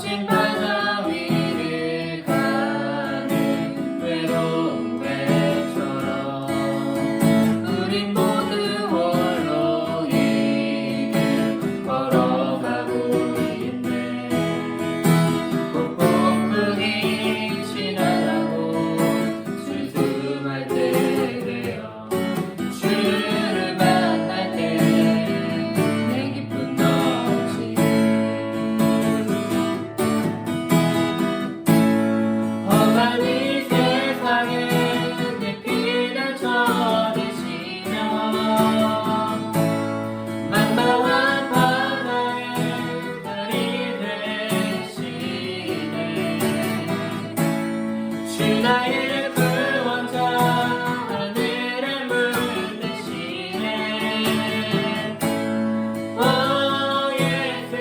거친 바다 위를 가는 외로운 배처럼 우린 모두 홀로 이 길 걸어가고 있네. 폭풍이 지나가고 수수할 때 되어 주를 만날 때 내 기쁨 넘치. 험한 이 세상에 내 피를 젖으시며 만방한 바다에 달이 되시네. 주 나의 구원자 하늘의 문 되시네. 오 예수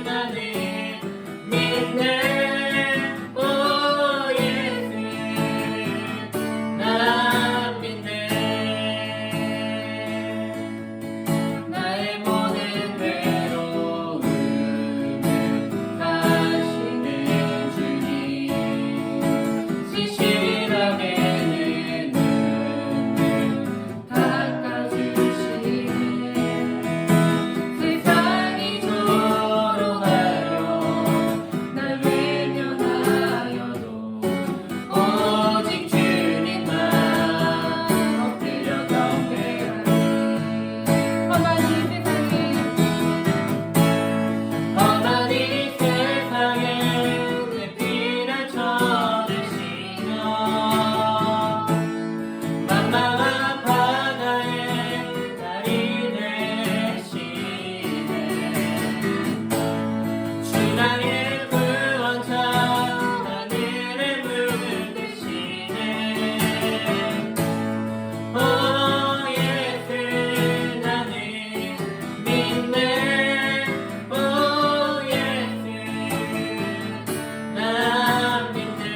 나는 믿네. 오 예수 나 믿네. 나의 모든 외로움을 가시는 주님, 시시하게 내 눈물 닦아주시네. 세상이 조롱하여 날 외면하여도 오직 주님만 엎드려 경배하리. 험한 이 세상에 내 피를 젖으시며 만방한 바다에 달이 되시네. 주 나의 구원자 하늘의 문 되시네. 오 예수 나는 믿네. 오 예수 나 믿네.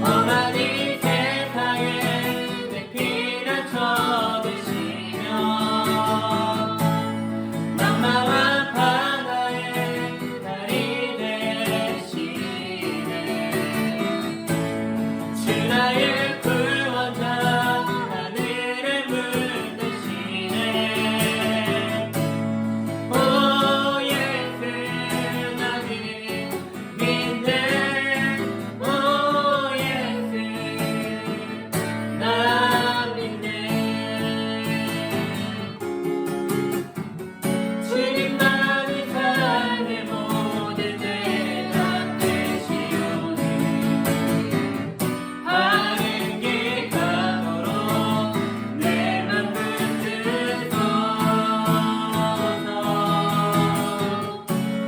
험한 이 세상에 내 피를 젖으시며 만방한 바다에 달이 되시네. 주 나의 구원자 하늘의 문 되시네. 오 예수 나는 믿네. 오 예수 나 믿네. 주님만이 삶의 모든 대답 되시오니 하는 길 가도록 내 맘 붙드소서.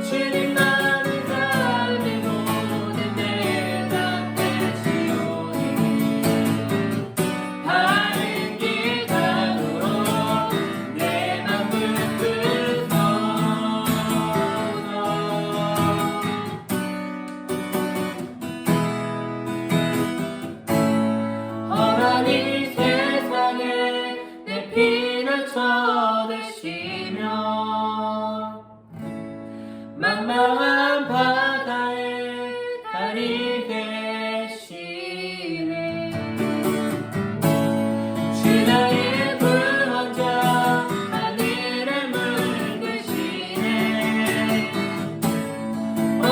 주님만이 삶의 모든 대답 되시오니 하는 길 가도록 내 맘 붙드소서. 험한 이 세상에 내 피를 젖으시며 만방한 바다에 달이 되시네. 주 나의 구원자 하늘의 문 되시네. 오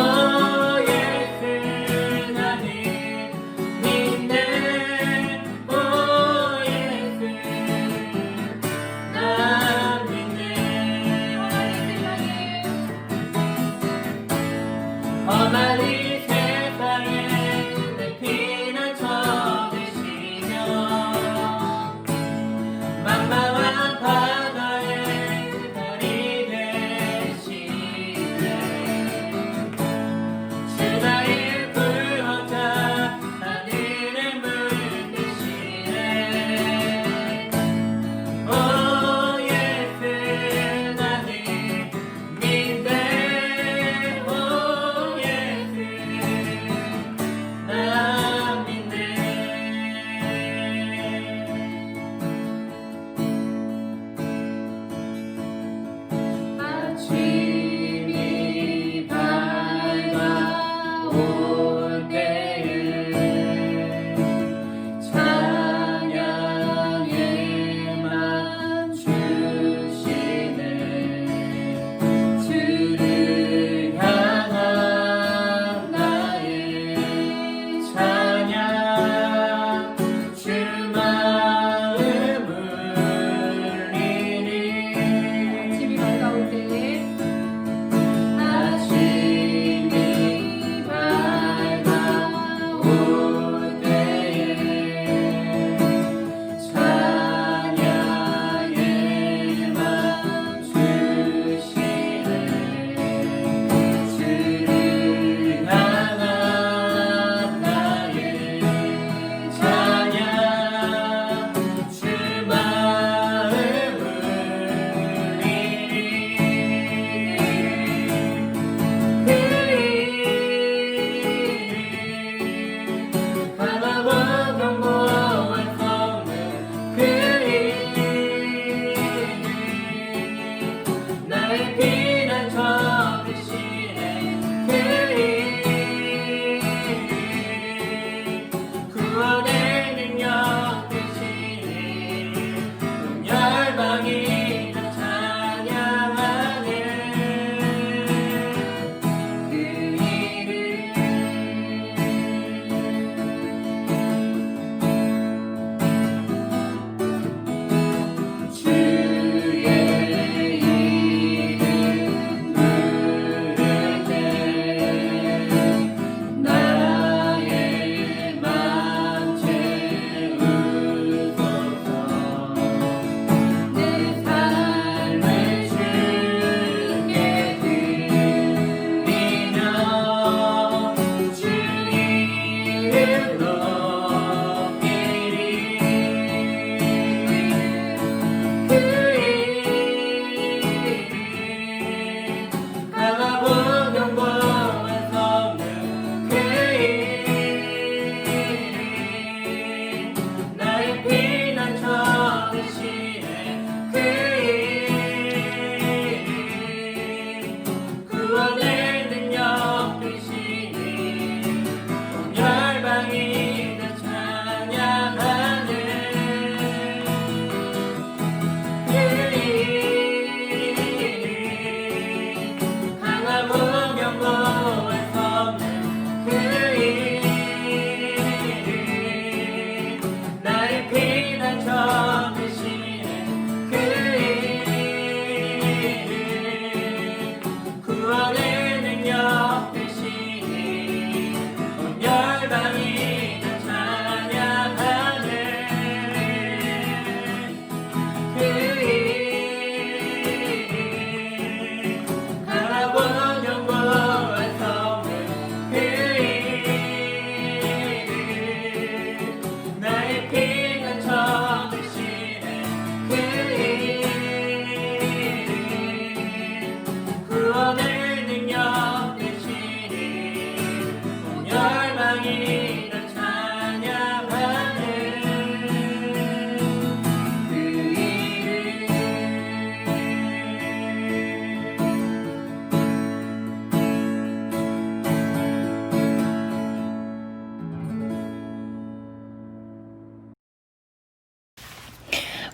예수 나는 믿네. 오 예수 나 믿네.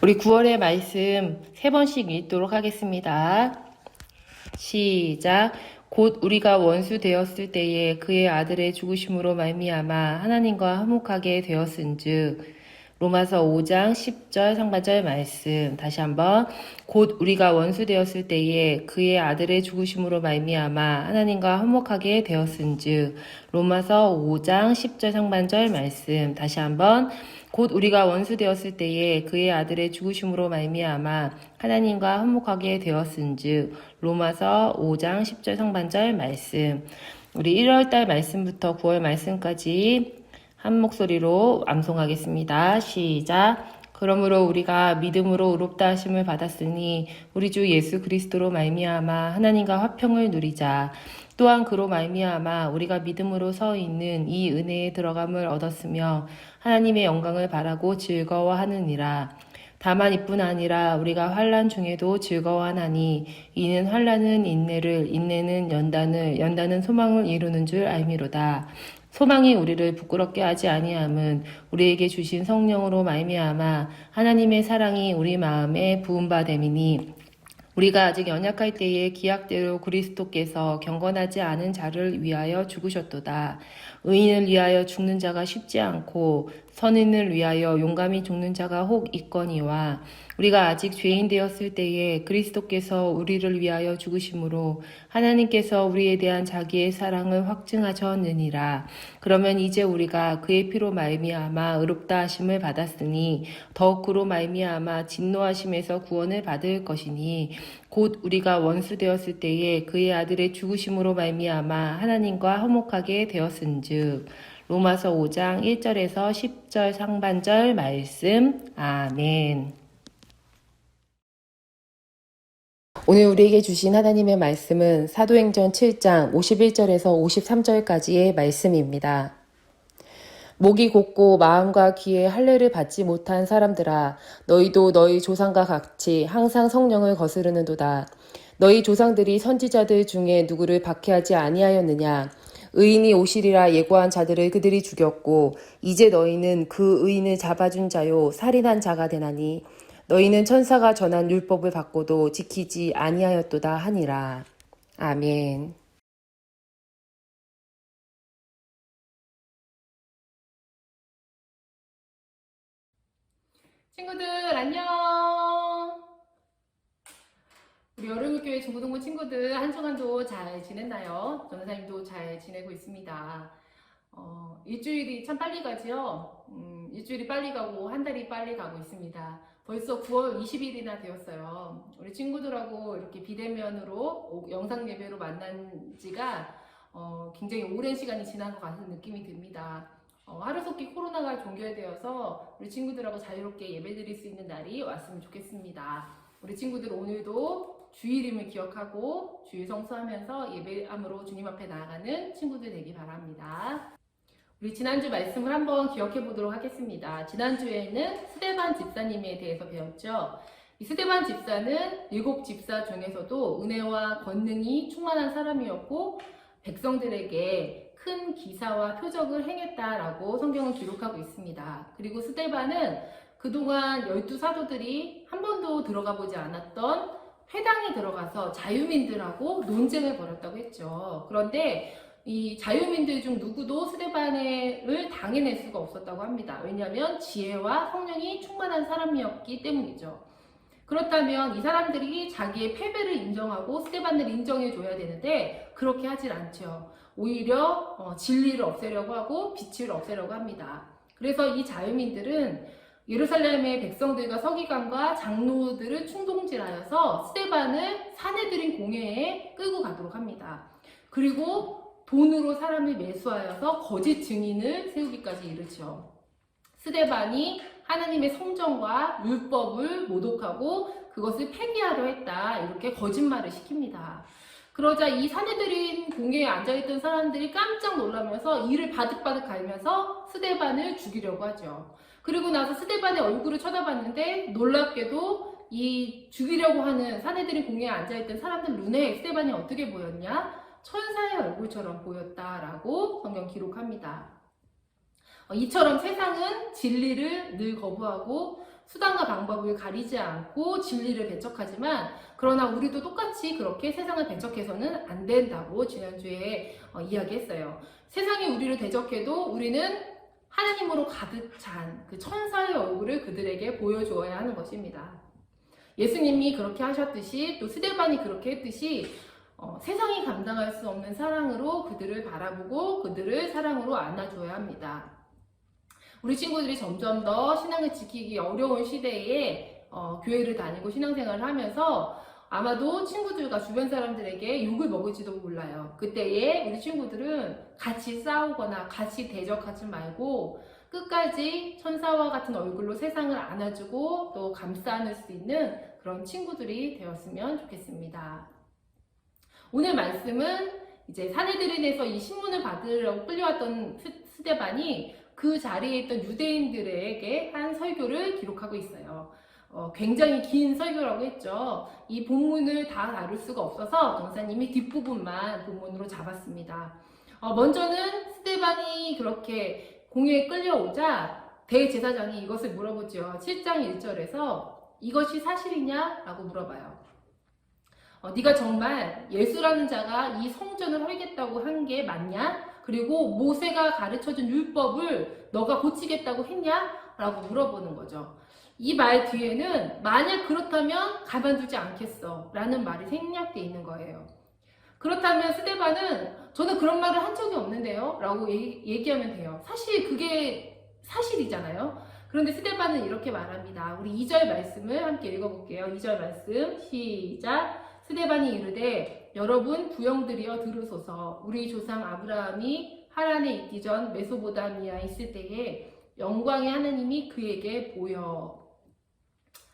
우리 9월의 말씀 3번씩 읽도록 하겠습니다. 시작. 곧 우리가 원수 되었을 때에 그의 아들의 죽으심으로 말미암아 하나님과 화목하게 되었은즉. 로마서 5장 10절 상반절 말씀 다시 한번. 곧 우리가 원수 되었을 때에 그의 아들의 죽으심으로 말미암아 하나님과 화목하게 되었은즉. 로마서 5장 10절 상반절 말씀 다시 한번. 곧 우리가 원수 되었을 때에 그의 아들의 죽으심으로 말미암아 하나님과 화목하게 되었은즉. 로마서 5장 10절 상반절 말씀. 우리 1월달 말씀부터 9월 말씀까지 한 목소리로 암송하겠습니다. 시작. 그러므로 우리가 믿음으로 의롭다 하심을 받았으니 우리 주 예수 그리스도로 말미암아 하나님과 화평을 누리자. 또한 그로 말미암아 우리가 믿음으로 서 있는 이 은혜에 들어감을 얻었으며 하나님의 영광을 바라고 즐거워하느니라. 다만 이뿐 아니라 우리가 환난 중에도 즐거워하나니 이는 환난은 인내를, 인내는 연단을, 연단은 소망을 이루는 줄 알미로다. 소망이 우리를 부끄럽게 하지 아니함은 우리에게 주신 성령으로 말미암아 하나님의 사랑이 우리 마음에 부은 바 됨이니 우리가 아직 연약할 때에 기약대로 그리스도께서 경건하지 않은 자를 위하여 죽으셨도다. 의인을 위하여 죽는 자가 쉽지 않고 선인을 위하여 용감히 죽는 자가 혹 있거니와 우리가 아직 죄인 되었을 때에 그리스도께서 우리를 위하여 죽으심으로 하나님께서 우리에 대한 자기의 사랑을 확증하셨느니라. 그러면 이제 우리가 그의 피로 말미암아 의롭다 하심을 받았으니 더욱 그로 말미암아 진노하심에서 구원을 받을 것이니 곧 우리가 원수 되었을 때에 그의 아들의 죽으심으로 말미암아 하나님과 화목하게 되었은즉. 로마서 5장 1절에서 10절 상반절 말씀. 아멘. 오늘 우리에게 주신 하나님의 말씀은 사도행전 7장 51절에서 53절까지의 말씀입니다. 목이 곧고 마음과 귀에 할례를 받지 못한 사람들아, 너희도 너희 조상과 같이 항상 성령을 거스르는도다. 너희 조상들이 선지자들 중에 누구를 박해하지 아니하였느냐? 의인이 오시리라 예고한 자들을 그들이 죽였고 이제 너희는 그 의인을 잡아준 자요 살인한 자가 되나니 너희는 천사가 전한 율법을 받고도 지키지 아니하였도다 하니라. 아멘. 친구들 안녕. 우리 여름교회 중고등부 친구들 한 주간도 잘 지냈나요? 전도사님도 잘 지내고 있습니다. 일주일이 참 빨리 가지요. 일주일이 빨리 가고 한 달이 빨리 가고 있습니다. 벌써 9월 20일이나 되었어요. 우리 친구들하고 이렇게 비대면으로 영상 예배로 만난 지가 굉장히 오랜 시간이 지난 것 같은 느낌이 듭니다. 하루속히 코로나가 종결되어서 우리 친구들하고 자유롭게 예배드릴 수 있는 날이 왔으면 좋겠습니다. 우리 친구들 오늘도 주일임을 기억하고 주일 성수하면서 예배함으로 주님 앞에 나아가는 친구들 되기 바랍니다. 우리 지난주 말씀을 한번 기억해 보도록 하겠습니다. 지난주에는 스데반 집사님에 대해서 배웠죠. 이 스데반 집사는 7 집사 중에서도 은혜와 권능이 충만한 사람이었고 백성들에게 큰 기사와 표적을 행했다라고 성경은 기록하고 있습니다. 그리고 스데반은 그동안 12사도들이 한 번도 들어가 보지 않았던 회당에 들어가서 자유민들하고 논쟁을 벌였다고 했죠. 그런데 이 자유민들 중 누구도 스데반을 당해낼 수가 없었다고 합니다. 왜냐하면 지혜와 성령이 충만한 사람이었기 때문이죠. 그렇다면 이 사람들이 자기의 패배를 인정하고 스데반을 인정해줘야 되는데 그렇게 하질 않죠. 오히려 진리를 없애려고 하고 빛을 없애려고 합니다. 그래서 이 자유민들은 예루살렘의 백성들과 서기관과 장로들을 충동질하여서 스데반을 사내들인 공회에 끌고 가도록 합니다. 그리고 돈으로 사람을 매수하여서 거짓 증인을 세우기까지 이르죠. 스데반이 하나님의 성전과 율법을 모독하고 그것을 폐기하려 했다. 이렇게 거짓말을 시킵니다. 그러자 이 사내들인 공회에 앉아있던 사람들이 깜짝 놀라면서 이를 바득바득 갈면서 스데반을 죽이려고 하죠. 그리고 나서 스데반의 얼굴을 쳐다봤는데 놀랍게도 이 죽이려고 하는 사내들인 공회에 앉아있던 사람들 눈에 스데반이 어떻게 보였냐? 천사의 얼굴처럼 보였다라고 성경 기록합니다. 이처럼 세상은 진리를 늘 거부하고 수단과 방법을 가리지 않고 진리를 배척하지만 그러나 우리도 똑같이 그렇게 세상을 배척해서는 안 된다고 지난주에 이야기했어요. 세상이 우리를 대적해도 우리는 하나님으로 가득 찬 그 천사의 얼굴을 그들에게 보여주어야 하는 것입니다. 예수님이 그렇게 하셨듯이 또 스데반이 그렇게 했듯이 세상이 감당할 수 없는 사랑으로 그들을 바라보고 그들을 사랑으로 안아줘야 합니다. 우리 친구들이 점점 더 신앙을 지키기 어려운 시대에 교회를 다니고 신앙생활을 하면서 아마도 친구들과 주변 사람들에게 욕을 먹을지도 몰라요. 그때에 우리 친구들은 같이 싸우거나 같이 대적하지 말고 끝까지 천사와 같은 얼굴로 세상을 안아주고 또 감싸 안을 수 있는 그런 친구들이 되었으면 좋겠습니다. 오늘 말씀은 이제 사내들인에서 이 신문을 받으려고 끌려왔던 스데반이 그 자리에 있던 유대인들에게 한 설교를 기록하고 있어요. 굉장히 긴 설교라고 했죠. 이 본문을 다 다룰 수가 없어서 전사님이 뒷부분만 본문으로 잡았습니다. 먼저는 스데반이 그렇게 공회에 끌려오자 대제사장이 이것을 물어보죠. 7장 1절에서 이것이 사실이냐? 라고 물어봐요. 네가 정말 예수라는 자가 이 성전을 헐겠다고 한 게 맞냐? 그리고 모세가 가르쳐준 율법을 너가 고치겠다고 했냐? 라고 물어보는 거죠. 이 말 뒤에는 만약 그렇다면 가만두지 않겠어 라는 말이 생략되어 있는 거예요. 그렇다면 스데반은 저는 그런 말을 한 적이 없는데요 라고 얘기하면 돼요. 사실 그게 사실이잖아요. 그런데 스데반은 이렇게 말합니다. 우리 2절 말씀을 함께 읽어볼게요. 2절 말씀 시작. 스데반이 이르되 여러분 부형들이여 들으소서. 우리 조상 아브라함이 하란에 있기 전 메소보다미아에 있을 때에 영광의 하나님이 그에게 보여.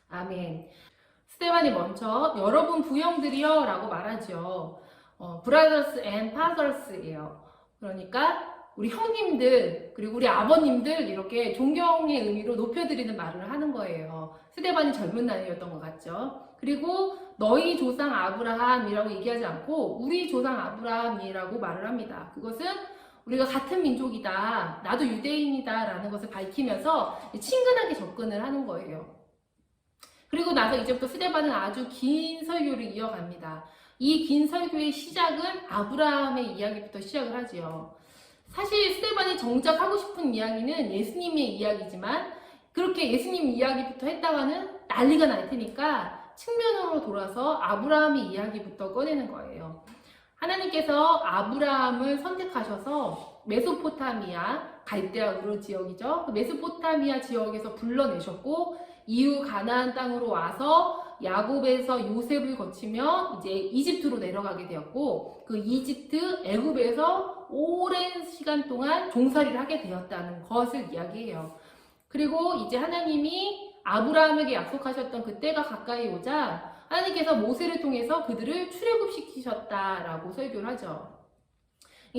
아멘. 스데반이 먼저 여러분 부형들이여 라고 말하죠. brothers and fathers예요. 그러니까 우리 형님들 그리고 우리 아버님들 이렇게 존경의 의미로 높여드리는 말을 하는 거예요. 스데반이 젊은 나이였던 것 같죠. 그리고 너희 조상 아브라함이라고 얘기하지 않고 우리 조상 아브라함이라고 말을 합니다. 그것은 우리가 같은 민족이다, 나도 유대인이다 라는 것을 밝히면서 친근하게 접근을 하는 거예요. 그리고 나서 이제부터 스데반은 아주 긴 설교를 이어갑니다. 이 긴 설교의 시작은 아브라함의 이야기부터 시작을 하지요. 사실 스데반이 정작 하고 싶은 이야기는 예수님의 이야기지만 그렇게 예수님 이야기부터 했다가는 난리가 날 테니까 측면으로 돌아서 아브라함의 이야기부터 꺼내는 거예요. 하나님께서 아브라함을 선택하셔서 메소포타미아, 갈대아 우르 지역이죠. 그 메소포타미아 지역에서 불러내셨고 이후 가나안 땅으로 와서 야곱에서 요셉을 거치며 이제 이집트로 내려가게 되었고 그 이집트, 애굽에서 오랜 시간 동안 종살이를 하게 되었다는 것을 이야기해요. 그리고 이제 하나님이 아브라함에게 약속하셨던 그 때가 가까이 오자 하나님께서 모세를 통해서 그들을 출애굽시키셨다라고 설교를 하죠.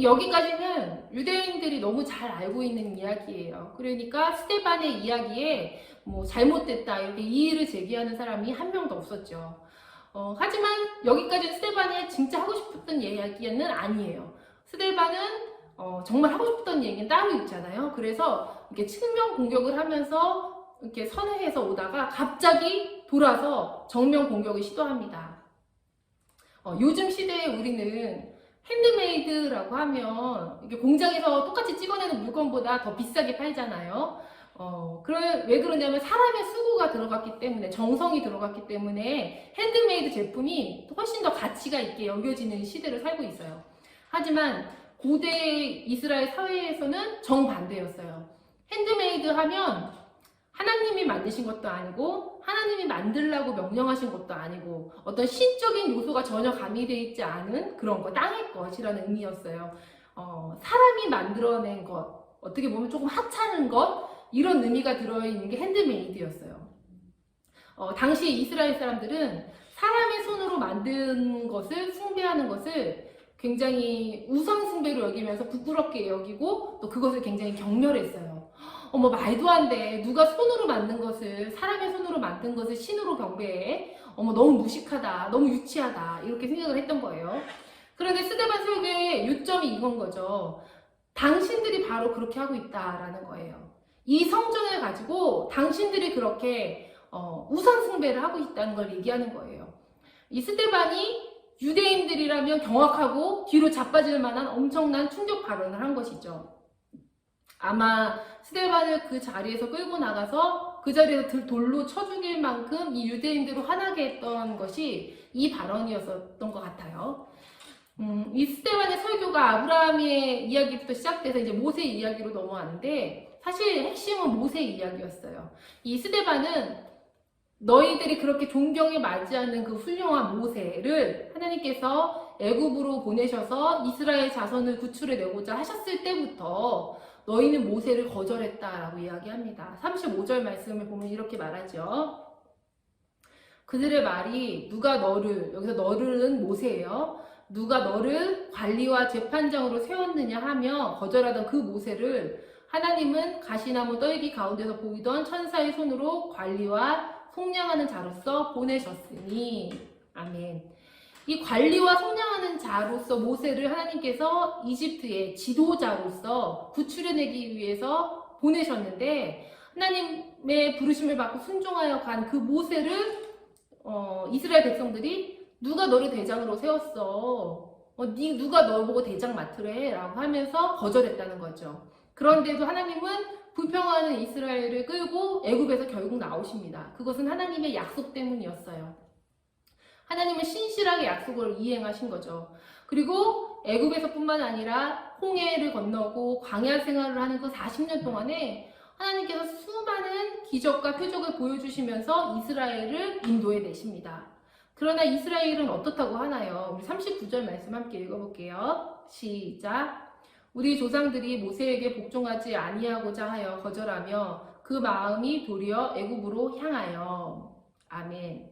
여기까지는 유대인들이 너무 잘 알고 있는 이야기예요. 그러니까 스데반의 이야기에 뭐 잘못됐다 이렇게 이의를 제기하는 사람이 한 명도 없었죠. 하지만 여기까지는 스데반이 진짜 하고 싶었던 이야기는 아니에요. 스데반은 정말 하고 싶었던 얘기는 따로 있잖아요. 그래서 이렇게 측면 공격을 하면서 이렇게 선회해서 오다가 갑자기 돌아서 정면 공격을 시도합니다. 요즘 시대에 우리는 핸드메이드라고 하면 이게 공장에서 똑같이 찍어내는 물건보다 더 비싸게 팔잖아요. 왜 그러냐면 사람의 수고가 들어갔기 때문에, 정성이 들어갔기 때문에 핸드메이드 제품이 훨씬 더 가치가 있게 여겨지는 시대를 살고 있어요. 하지만 고대 이스라엘 사회에서는 정반대였어요. 핸드메이드 하면 하나님이 만드신 것도 아니고 하나님이 만들라고 명령하신 것도 아니고 어떤 신적인 요소가 전혀 가미되어 있지 않은 그런 거, 땅의 것이라는 의미였어요. 사람이 만들어낸 것, 어떻게 보면 조금 하찮은 것, 이런 의미가 들어있는 게 핸드메이드였어요. 당시 이스라엘 사람들은 사람의 손으로 만든 것을 숭배하는 것을 굉장히 우상숭배로 여기면서 부끄럽게 여기고 또 그것을 굉장히 경멸했어요. 말도 안 돼. 누가 손으로 만든 것을, 사람의 손으로 만든 것을 신으로 경배해? 너무 무식하다. 너무 유치하다. 이렇게 생각을 했던 거예요. 그런데 스데반 설교의 요점이 이건 거죠. 당신들이 바로 그렇게 하고 있다라는 거예요. 이 성전을 가지고 당신들이 그렇게 우상 숭배를 하고 있다는 걸 얘기하는 거예요. 이 스데반이 유대인들이라면 경악하고 뒤로 자빠질 만한 엄청난 충격 발언을 한 것이죠. 아마 스데반을 그 자리에서 끌고 나가서 그 자리에서 돌로 쳐 죽일 만큼 이 유대인들을 화나게 했던 것이 이 발언이었던 것 같아요. 이 스데반의 설교가 아브라함의 이야기부터 시작돼서 이제 모세 이야기로 넘어왔는데 사실 핵심은 모세 이야기였어요. 이 스데반은 너희들이 그렇게 존경에 맞이하는 그 훌륭한 모세를 하나님께서 애굽으로 보내셔서 이스라엘 자손을 구출해 내고자 하셨을 때부터 너희는 모세를 거절했다라고 이야기합니다. 35절 말씀을 보면 이렇게 말하죠. 그들의 말이 누가 너를, 여기서 너를은 모세예요. 누가 너를 관리와 재판장으로 세웠느냐 하며 거절하던 그 모세를 하나님은 가시나무 떨기 가운데서 보이던 천사의 손으로 관리와 속량하는 자로서 보내셨으니. 아멘. 이 관리와 속량하는 자로서 모세를 하나님께서 이집트의 지도자로서 구출해내기 위해서 보내셨는데 하나님의 부르심을 받고 순종하여 간 그 모세를 이스라엘 백성들이 누가 너를 대장으로 세웠어? 누가 너 보고 대장 맡으래? 라고 하면서 거절했다는 거죠. 그런데도 하나님은 불평하는 이스라엘을 끌고 애굽에서 결국 나오십니다. 그것은 하나님의 약속 때문이었어요. 하나님은 신실하게 약속을 이행하신 거죠. 그리고 애굽에서뿐만 아니라 홍해를 건너고 광야 생활을 하는 그 40년 동안에 하나님께서 수많은 기적과 표적을 보여주시면서 이스라엘을 인도해 내십니다. 그러나 이스라엘은 어떻다고 하나요? 우리 39절 말씀 함께 읽어볼게요. 시작. 우리 조상들이 모세에게 복종하지 아니하고자 하여 거절하며 그 마음이 도리어 애굽으로 향하여. 아멘.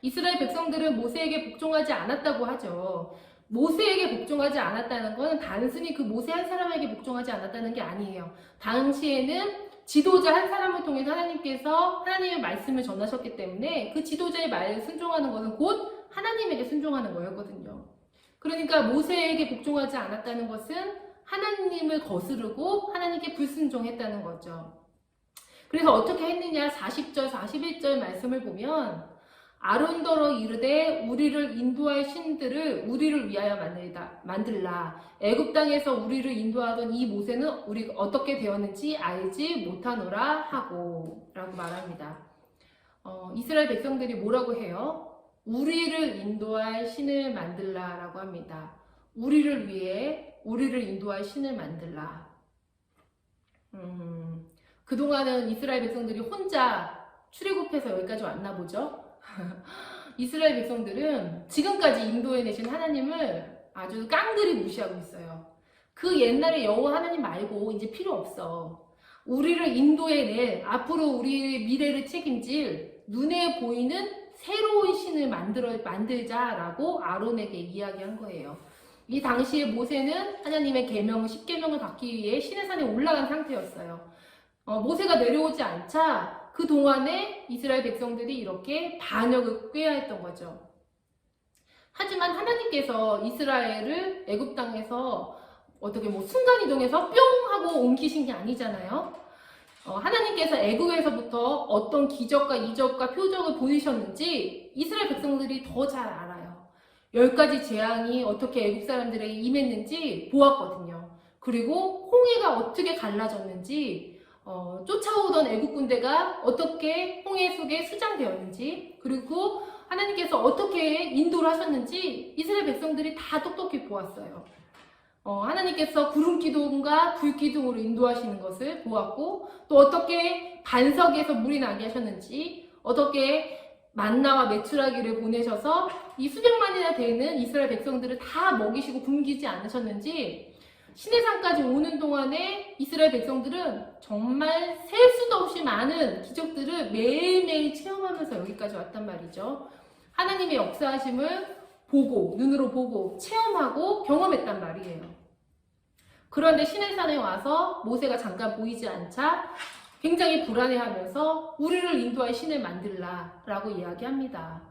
이스라엘 백성들은 모세에게 복종하지 않았다고 하죠. 모세에게 복종하지 않았다는 건 단순히 그 모세 한 사람에게 복종하지 않았다는 게 아니에요. 당시에는 지도자 한 사람을 통해서 하나님께서 하나님의 말씀을 전하셨기 때문에 그 지도자의 말에 순종하는 것은 곧 하나님에게 순종하는 거였거든요. 그러니까 모세에게 복종하지 않았다는 것은 하나님을 거스르고 하나님께 불순종했다는 거죠. 그래서 어떻게 했느냐? 40절, 41절 말씀을 보면 아론더러 이르되 우리를 인도할 신들을 우리를 위하여 만들라. 애굽 땅에서 우리를 인도하던 이 모세는 우리가 어떻게 되었는지 알지 못하노라 하고 라고 말합니다. 이스라엘 백성들이 뭐라고 해요? 우리를 인도할 신을 만들라 라고 합니다. 우리를 위해 우리를 인도할 신을 만들라. 그동안은 이스라엘 백성들이 혼자 출애굽해서 여기까지 왔나 보죠? 이스라엘 백성들은 지금까지 인도해내신 하나님을 아주 깡그리 무시하고 있어요. 그 옛날에 여호와 하나님 말고 이제 필요 없어. 우리를 인도해낼, 앞으로 우리의 미래를 책임질 눈에 보이는 새로운 신을 만들자라고 아론에게 이야기한 거예요. 이 당시에 모세는 하나님의 계명, 10계명을 받기 위해 시내산에 올라간 상태였어요. 모세가 내려오지 않자 그 동안에 이스라엘 백성들이 이렇게 반역을 꾀하였던 거죠. 하지만 하나님께서 이스라엘을 애굽 땅에서 어떻게 순간이동해서 뿅 하고 옮기신 게 아니잖아요. 하나님께서 애굽에서부터 어떤 기적과 이적과 표적을 보이셨는지 이스라엘 백성들이 더 잘 알아요. 10가지 재앙이 어떻게 애굽 사람들에게 임했는지 보았거든요. 그리고 홍해가 어떻게 갈라졌는지, 쫓아오던 애국 군대가 어떻게 홍해 속에 수장되었는지, 그리고 하나님께서 어떻게 인도를 하셨는지 이스라엘 백성들이 다 똑똑히 보았어요. 하나님께서 구름 기둥과 불 기둥으로 인도하시는 것을 보았고, 또 어떻게 반석에서 물이 나게 하셨는지, 어떻게 만나와 메추라기를 보내셔서 이 수백만이나 되는 이스라엘 백성들을 다 먹이시고 굶기지 않으셨는지, 시내산까지 오는 동안에 이스라엘 백성들은 정말 셀 수도 없이 많은 기적들을 매일매일 체험하면서 여기까지 왔단 말이죠. 하나님의 역사하심을 보고, 눈으로 보고, 체험하고, 경험했단 말이에요. 그런데 시내산에 와서 모세가 잠깐 보이지 않자 굉장히 불안해하면서 우리를 인도할 신을 만들라 라고 이야기합니다.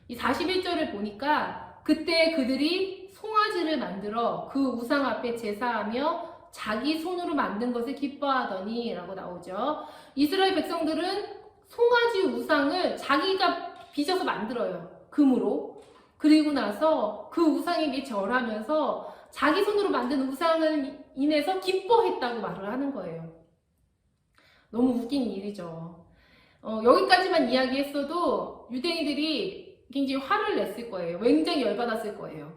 이 41절을 보니까 그때 그들이 송아지를 만들어 그 우상 앞에 제사하며 자기 손으로 만든 것을 기뻐하더니 라고 나오죠. 이스라엘 백성들은 송아지 우상을 자기가 빚어서 만들어요. 금으로. 그리고 나서 그 우상에게 절하면서 자기 손으로 만든 우상을 인해서 기뻐했다고 말을 하는 거예요. 너무 웃긴 일이죠. 여기까지만 이야기했어도 유대인들이 굉장히 화를 냈을 거예요. 굉장히 열받았을 거예요.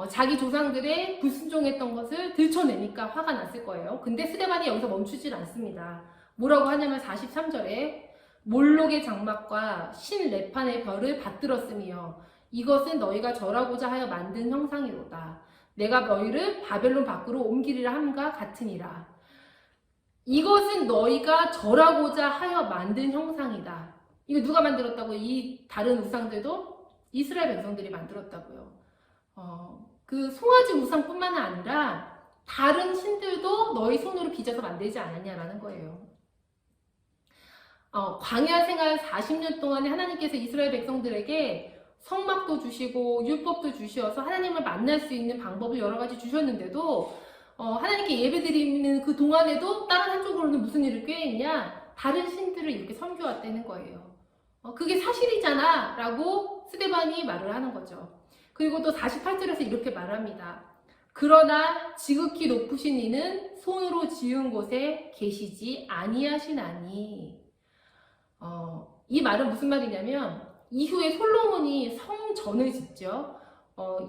자기 조상들의 불순종했던 것을 들춰내니까 화가 났을 거예요. 근데 스데반이 여기서 멈추질 않습니다. 뭐라고 하냐면 43절에 몰록의 장막과 신 레판의 별을 받들었으며 이것은 너희가 절하고자 하여 만든 형상이로다. 내가 너희를 바벨론 밖으로 옮기리라 함과 같으니라. 이것은 너희가 절하고자 하여 만든 형상이다. 이거 누가 만들었다고? 이 다른 우상들도 이스라엘 백성들이 만들었다고요. 그 송아지 우상뿐만 아니라 다른 신들도 너희 손으로 빚어서 만들지 않았냐라는 거예요. 광야 생활 40년 동안에 하나님께서 이스라엘 백성들에게 성막도 주시고 율법도 주셔서 하나님을 만날 수 있는 방법을 여러 가지 주셨는데도 하나님께 예배드리는 그 동안에도 다른 한쪽으로는 무슨 일을 꾀했냐? 다른 신들을 이렇게 섬겨왔다는 거예요. 그게 사실이잖아 라고 스데반이 말을 하는 거죠. 그리고 또 48절에서 이렇게 말합니다. 그러나 지극히 높으신 이는 손으로 지은 곳에 계시지 아니하시나니. 이 말은 무슨 말이냐면 이후에 솔로몬이 성전을 짓죠.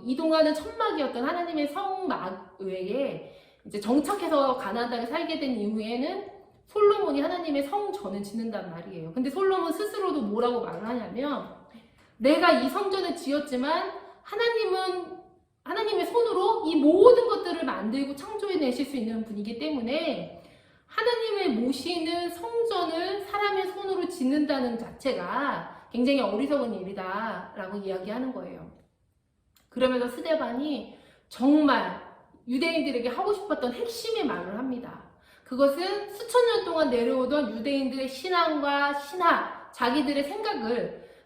이동하는 천막이었던 하나님의 성막 외에 이제 정착해서 가나안 땅에 살게 된 이후에는 솔로몬이 하나님의 성전을 짓는단 말이에요. 근데 솔로몬 스스로도 뭐라고 말을 하냐면 내가 이 성전을 지었지만 하나님은 하나님의 손으로 이 모든 것들을 만들고 창조해내실 수 있는 분이기 때문에 하나님을 모시는 성전을 사람의 손으로 짓는다는 자체가 굉장히 어리석은 일이다 라고 이야기하는 거예요. 그러면서 스데반이 정말 유대인들에게 하고 싶었던 핵심의 말을 합니다. 그것은 수천 년 동안 내려오던 유대인들의 신앙과 신학, 자기들의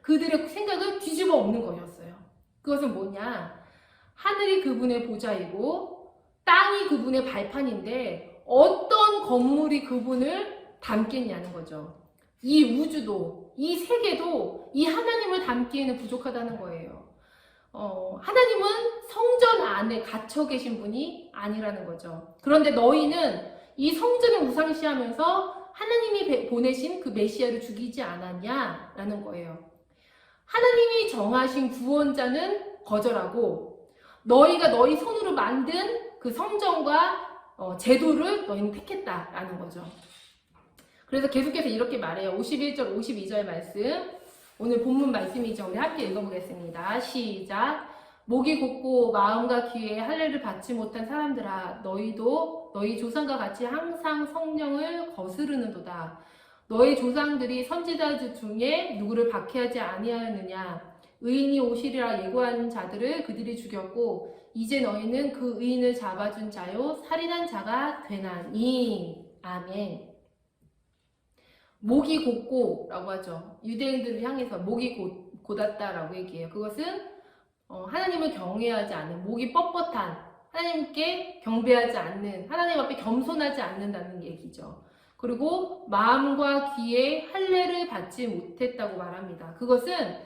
그들의 생각을 뒤집어 엎는 거였어요. 그것은 뭐냐? 하늘이 그분의 보좌이고 땅이 그분의 발판인데 어떤 건물이 그분을 담겠냐는 거죠. 이 우주도, 이 세계도 이 하나님을 담기에는 부족하다는 거예요. 하나님은 성전 안에 갇혀 계신 분이 아니라는 거죠. 그런데 너희는 이 성전을 우상시하면서 하나님이 보내신 그 메시아를 죽이지 않았냐라는 거예요. 하나님이 정하신 구원자는 거절하고 너희가 너희 손으로 만든 그 성전과 제도를 너희는 택했다라는 거죠. 그래서 계속해서 이렇게 말해요. 51절, 52절 말씀. 오늘 본문 말씀이죠. 우리 함께 읽어보겠습니다. 시작. 목이 곧고 마음과 귀에 할례를 받지 못한 사람들아, 너희도 너희 조상과 같이 항상 성령을 거스르는도다. 너희 조상들이 선지자 중에 누구를 박해하지 아니하였느냐? 의인이 오시리라 예고한 자들을 그들이 죽였고 이제 너희는 그 의인을 잡아준 자요 살인한 자가 되나니. 아멘. 목이 곧고 라고 하죠. 유대인들을 향해서 목이 곧았다라고 얘기해요. 그것은 하나님을 경외하지 않는, 목이 뻣뻣한, 하나님께 경배하지 않는, 하나님 앞에 겸손하지 않는다는 얘기죠. 그리고 마음과 귀에 할례를 받지 못했다고 말합니다. 그것은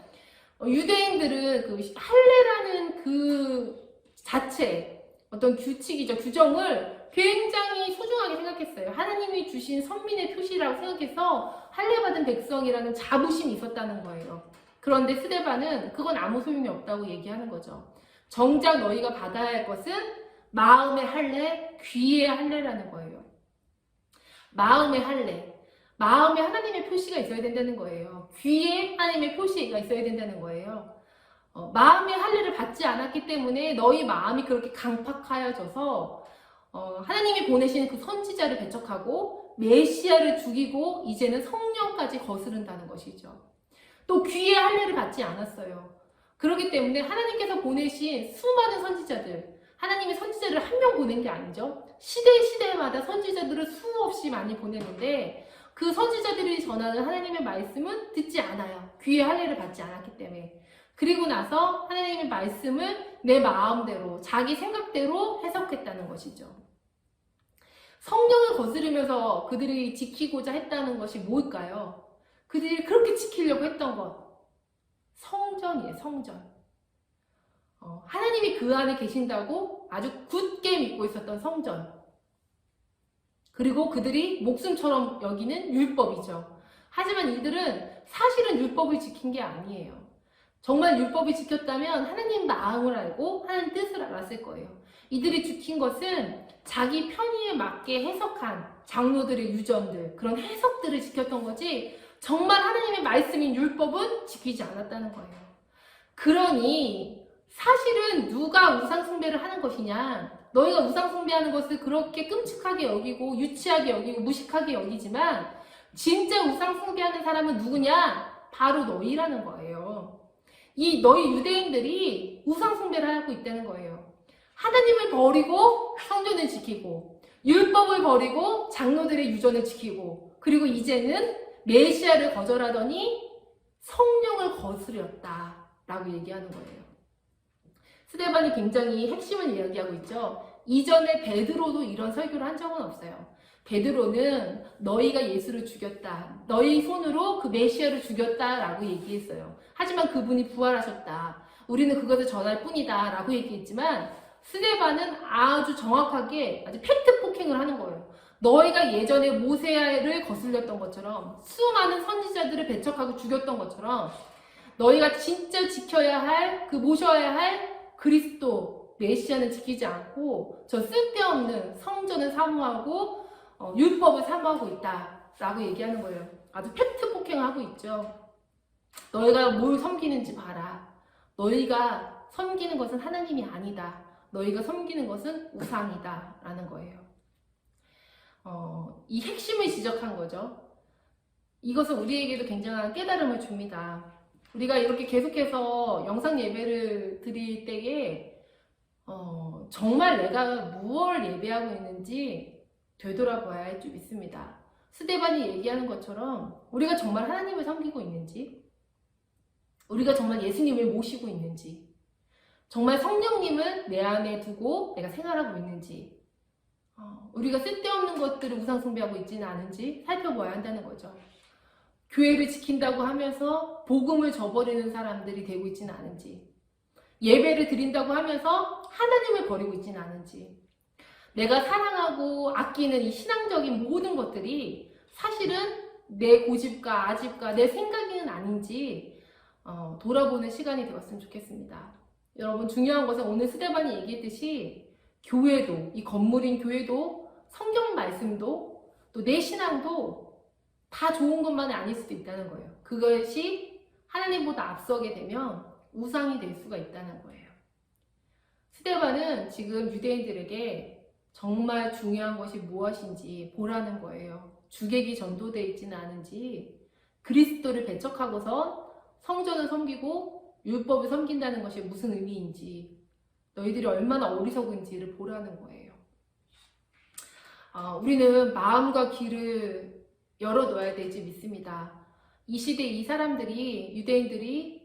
유대인들은 그 할례라는 그 자체, 어떤 규칙이죠. 규정을 굉장히 소중하게 생각했어요. 하나님이 주신 선민의 표시라고 생각해서 할례받은 백성이라는 자부심이 있었다는 거예요. 그런데 스데반은 그건 아무 소용이 없다고 얘기하는 거죠. 정작 너희가 받아야 할 것은 마음의 할례, 귀의 할례라는 거예요. 마음의 할례, 마음에 하나님의 표시가 있어야 된다는 거예요. 귀에 하나님의 표시가 있어야 된다는 거예요. 마음의 할례를 받지 않았기 때문에 너희 마음이 그렇게 강팍하여져서 하나님이 보내신 그 선지자를 배척하고 메시아를 죽이고 이제는 성령까지 거스른다는 것이죠. 또 귀의 할례를 받지 않았어요. 그렇기 때문에 하나님께서 보내신 수많은 선지자들, 하나님의 선지자를 한 명 보낸 게 아니죠. 시대마다 선지자들을 수없이 많이 보내는데 그 선지자들이 전하는 하나님의 말씀은 듣지 않아요. 귀의 할례를 받지 않았기 때문에. 그리고 나서 하나님의 말씀을 내 마음대로, 자기 생각대로 해석했다는 것이죠. 성령을 거스르면서 그들이 지키고자 했다는 것이 뭘까요? 그들이 그렇게 지키려고 했던 것. 성전이에요, 성전. 하나님이 그 안에 계신다고 아주 굳게 믿고 있었던 성전. 그리고 그들이 목숨처럼 여기는 율법이죠. 하지만 이들은 사실은 율법을 지킨 게 아니에요. 정말 율법을 지켰다면 하나님 마음을 알고 하나님 뜻을 알았을 거예요. 이들이 지킨 것은 자기 편의에 맞게 해석한 장로들의 유전들, 그런 해석들을 지켰던 거지 정말 하나님의 말씀인 율법은 지키지 않았다는 거예요. 그러니 사실은 누가 우상숭배를 하는 것이냐, 너희가 우상숭배하는 것을 그렇게 끔찍하게 여기고 유치하게 여기고 무식하게 여기지만 진짜 우상숭배하는 사람은 누구냐? 바로 너희라는 거예요. 이 너희 유대인들이 우상숭배를 하고 있다는 거예요. 하나님을 버리고 성전을 지키고 율법을 버리고 장로들의 유전을 지키고 그리고 이제는 메시아를 거절하더니 성령을 거스렸다 라고 얘기하는 거예요. 스데반이 굉장히 핵심을 이야기하고 있죠. 이전에 베드로도 이런 설교를 한 적은 없어요. 베드로는 너희가 예수를 죽였다. 너희 손으로 그 메시아를 죽였다 라고 얘기했어요. 하지만 그분이 부활하셨다. 우리는 그것을 전할 뿐이다 라고 얘기했지만 스데반은 아주 정확하게 아주 팩트 폭행을 하는 거예요. 너희가 예전에 모세를 거슬렸던 것처럼 수많은 선지자들을 배척하고 죽였던 것처럼 너희가 진짜 지켜야 할 그 모셔야 할 그리스도 메시아는 지키지 않고 저 쓸데없는 성전을 사모하고 율법을 사모하고 있다라고 얘기하는 거예요. 아주 팩트 폭행을 하고 있죠. 너희가 뭘 섬기는지 봐라. 너희가 섬기는 것은 하나님이 아니다. 너희가 섬기는 것은 우상이다 라는 거예요. 이 핵심을 지적한 거죠. 이것은 우리에게도 굉장한 깨달음을 줍니다. 우리가 이렇게 계속해서 영상 예배를 드릴 때에 정말 내가 무엇을 예배하고 있는지 되돌아봐야 할 줄 믿습니다. 스데반이 얘기하는 것처럼 우리가 정말 하나님을 섬기고 있는지, 우리가 정말 예수님을 모시고 있는지, 정말 성령님을 내 안에 두고 내가 생활하고 있는지, 우리가 쓸데없는 것들을 우상숭배하고 있지는 않은지 살펴봐야 한다는 거죠. 교회를 지킨다고 하면서 복음을 저버리는 사람들이 되고 있지는 않은지, 예배를 드린다고 하면서 하나님을 버리고 있지는 않은지, 내가 사랑하고 아끼는 이 신앙적인 모든 것들이 사실은 내 고집과 아집과 내 생각은 아닌지 돌아보는 시간이 되었으면 좋겠습니다. 여러분, 중요한 것은 오늘 스데반이 얘기했듯이 교회도, 이 건물인 교회도, 성경 말씀도, 또 내 신앙도 다 좋은 것만이 아닐 수도 있다는 거예요. 그것이 하나님보다 앞서게 되면 우상이 될 수가 있다는 거예요. 스데반은 지금 유대인들에게 정말 중요한 것이 무엇인지 보라는 거예요. 주객이 전도되어 있지는 않은지, 그리스도를 배척하고서 성전을 섬기고 율법을 섬긴다는 것이 무슨 의미인지, 너희들이 얼마나 어리석은지를 보라는 거예요. 우리는 마음과 귀를 열어둬야 되지 믿습니다. 이 시대에 이 사람들이, 유대인들이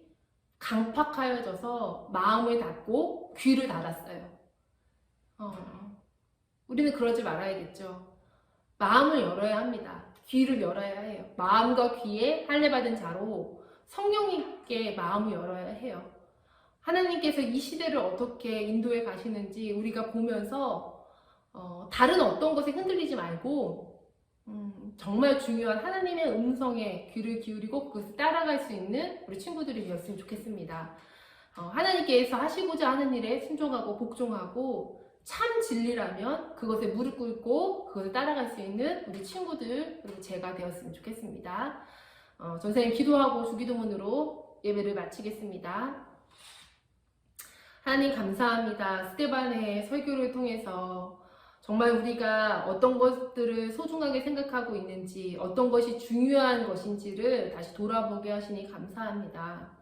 강팍하여져서 마음을 닫고 귀를 닫았어요. 우리는 그러지 말아야겠죠. 마음을 열어야 합니다. 귀를 열어야 해요. 마음과 귀에 할례받은 자로 성령님께 마음을 열어야 해요. 하나님께서 이 시대를 어떻게 인도해 가시는지 우리가 보면서 다른 어떤 것에 흔들리지 말고 정말 중요한 하나님의 음성에 귀를 기울이고 그것을 따라갈 수 있는 우리 친구들이 되었으면 좋겠습니다. 하나님께서 하시고자 하는 일에 순종하고 복종하고 참 진리라면 그것에 무릎 꿇고 그것을 따라갈 수 있는 우리 친구들 그리고 제가 되었으면 좋겠습니다. 전사님 기도하고 주기도문으로 예배를 마치겠습니다. 하나님 감사합니다. 스데반의 설교를 통해서 정말 우리가 어떤 것들을 소중하게 생각하고 있는지, 어떤 것이 중요한 것인지를 다시 돌아보게 하시니 감사합니다.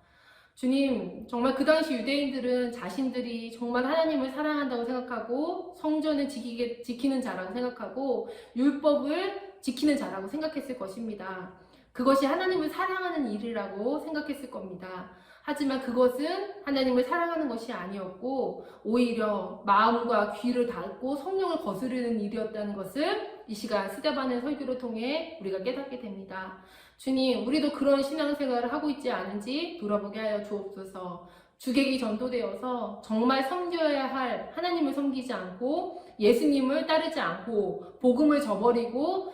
주님, 정말 그 당시 유대인들은 자신들이 정말 하나님을 사랑한다고 생각하고 성전을 지키는 자라고 생각하고 율법을 지키는 자라고 생각했을 것입니다. 그것이 하나님을 사랑하는 일이라고 생각했을 겁니다. 하지만 그것은 하나님을 사랑하는 것이 아니었고 오히려 마음과 귀를 닫고 성령을 거스르는 일이었다는 것을 이 시간 스데반의 설교를 통해 우리가 깨닫게 됩니다. 주님, 우리도 그런 신앙생활을 하고 있지 않은지 돌아보게 하여 주옵소서. 주객이 전도되어서 정말 섬겨야 할 하나님을 섬기지 않고 예수님을 따르지 않고 복음을 저버리고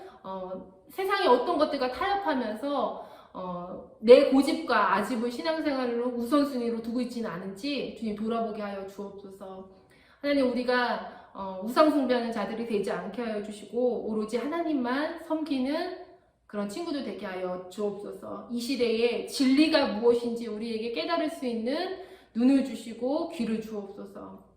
세상의 어떤 것들과 타협하면서 내 고집과 아집을 신앙생활로 우선순위로 두고 있지는 않은지 주님 돌아보게 하여 주옵소서. 하나님, 우리가 우상 숭배하는 자들이 되지 않게 하여 주시고 오로지 하나님만 섬기는 그런 친구들 되게 하여 주옵소서. 이 시대에 진리가 무엇인지 우리에게 깨달을 수 있는 눈을 주시고 귀를 주옵소서.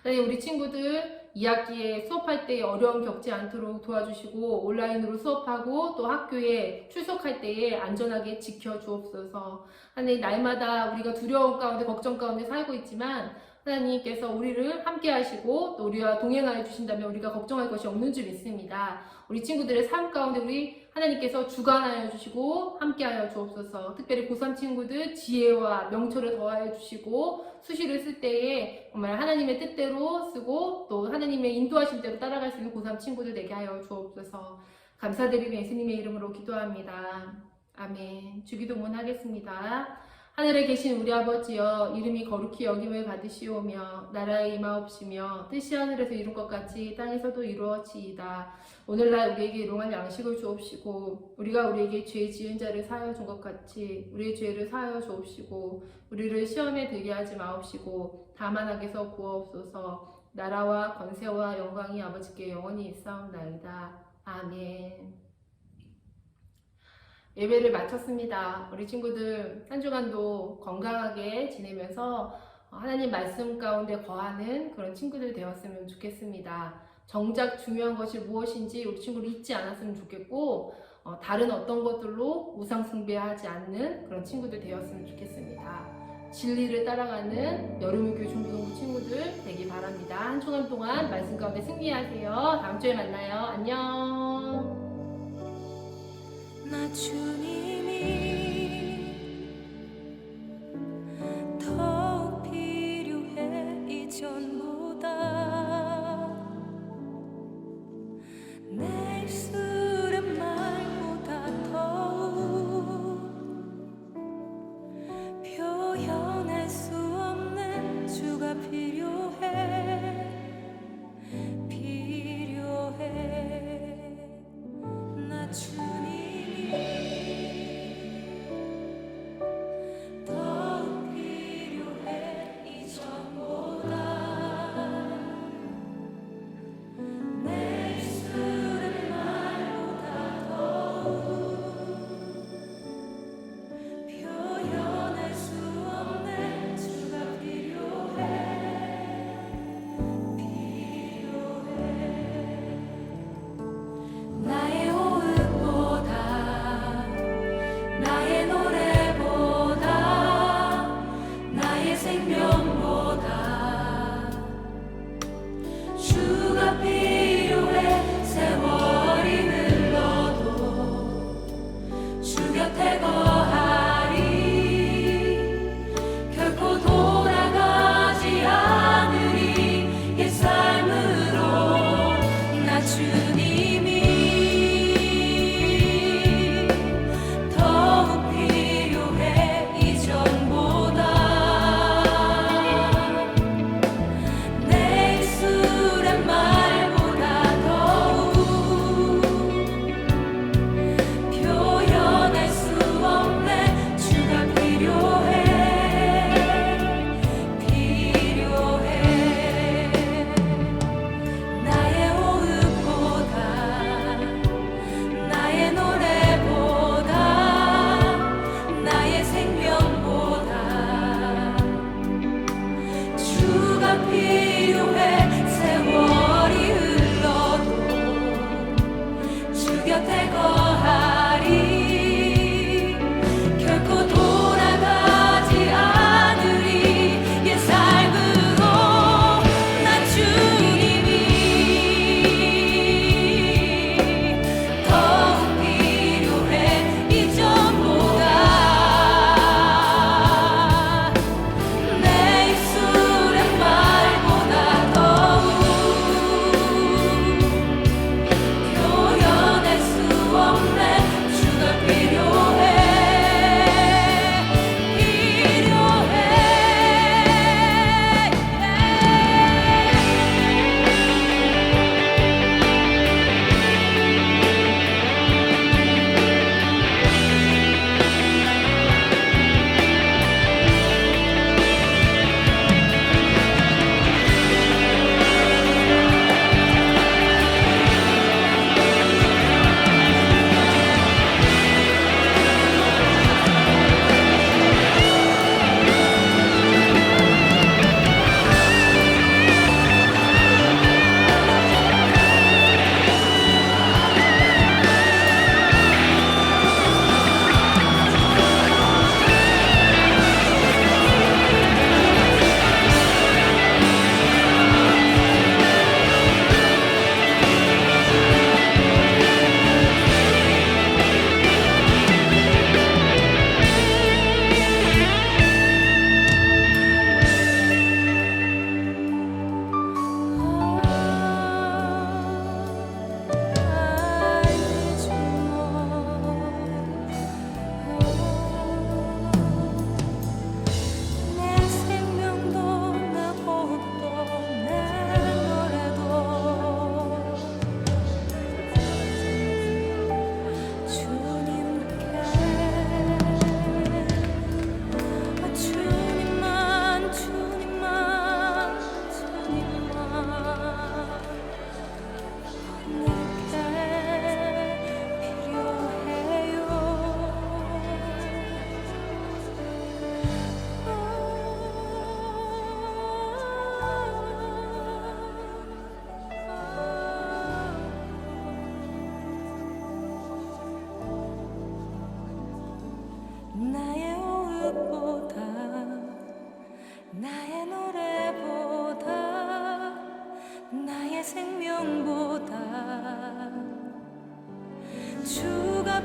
하나님, 우리 친구들 2학기에 수업할 때 어려움 겪지 않도록 도와주시고 온라인으로 수업하고 또 학교에 출석할 때에 안전하게 지켜주옵소서. 하나님, 날마다 우리가 두려움 가운데 걱정 가운데 살고 있지만 하나님께서 우리를 함께 하시고 또 우리와 동행하여 주신다면 우리가 걱정할 것이 없는 줄 믿습니다. 우리 친구들의 삶 가운데 우리 하나님께서 주관하여 주시고 함께하여 주옵소서. 특별히 고3 친구들 지혜와 명철을 더하여 주시고 수시를 쓸 때에 정말 하나님의 뜻대로 쓰고 또 하나님의 인도하신 대로 따라갈 수 있는 고3 친구들 되게 하여 주옵소서. 감사드리며 예수님의 이름으로 기도합니다. 아멘. 주기도문 하겠습니다. 하늘에 계신 우리 아버지여, 이름이 거룩히 여김을 받으시오며 나라에 임하옵시며 뜻이 하늘에서 이룬 것 같이 땅에서도 이루어지이다. 오늘날 우리에게 일용할 양식을 주옵시고 우리가 우리에게 죄 지은 자를 사하여 준 것 같이 우리의 죄를 사하여 주옵시고 우리를 시험에 들게 하지 마옵시고 다만 악에서 구하옵소서. 나라와 권세와 영광이 아버지께 영원히 있사옵나이다. 아멘. 예배를 마쳤습니다. 우리 친구들 한 주간도 건강하게 지내면서 하나님 말씀 가운데 거하는 그런 친구들 되었으면 좋겠습니다. 정작 중요한 것이 무엇인지 우리 친구를 잊지 않았으면 좋겠고 다른 어떤 것들로 우상 숭배하지 않는 그런 친구들 되었으면 좋겠습니다. 진리를 따라가는 여름유교 중고등부 친구들 되기 바랍니다. 한 주간 동안 말씀 가운데 승리하세요. 다음 주에 만나요. 안녕. 나 주님이 더욱 필요해 이전보다 내 입술의 말보다 더욱 표현할 수 없는 주가 필요해 나 주님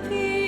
필요해